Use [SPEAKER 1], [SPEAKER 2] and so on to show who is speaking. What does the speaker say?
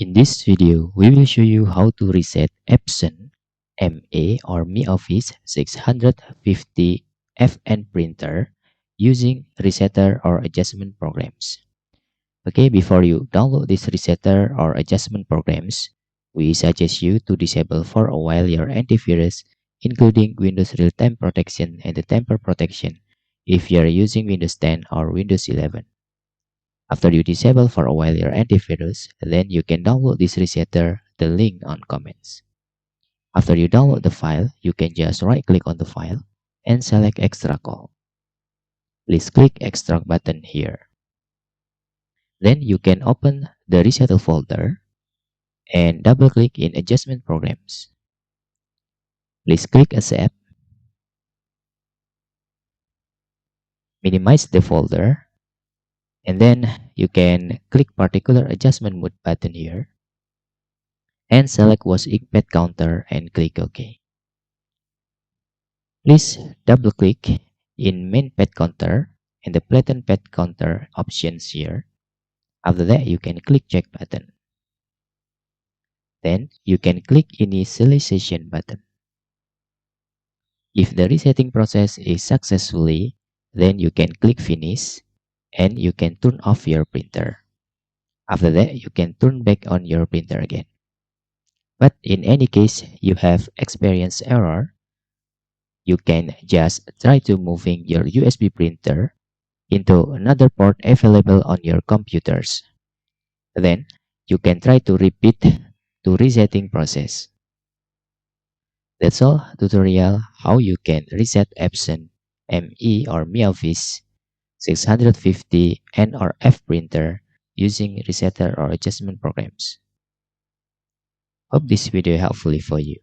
[SPEAKER 1] In this video, we will show you how to reset Epson ME or ME Office 650 FN printer using resetter or adjustment programs. Okay, before you download this resetter or adjustment programs, we suggest you to disable for a while your antivirus, including Windows Real-Time Protection and the Tamper Protection if you are using Windows 10 or Windows 11. After you disable for a while your antivirus, then you can download this resetter, the link on comments. After you download the file, you can just right click on the file and select extract all. Please click extract button here. Then you can open the resettle folder and double click in adjustment programs. Please click accept. Minimize the folder. And then you can click particular adjustment mode button here and select was inkpad counter and click OK. Please double click in main pad counter and the flatten pad counter options here. After that, you can click check button. Then you can click initialization button. If the resetting process is successfully, then you can click finish and you can turn off your printer. After that, you can turn back on your printer again. But in any case you have experienced error, you can just try to moving your USB printer into another port available on your computers. Then you can try to repeat to resetting process. That's all tutorial how you can reset Epson ME or ME Office 650 N or F printer using resetter or adjustment programs. Hope this video helpful for you.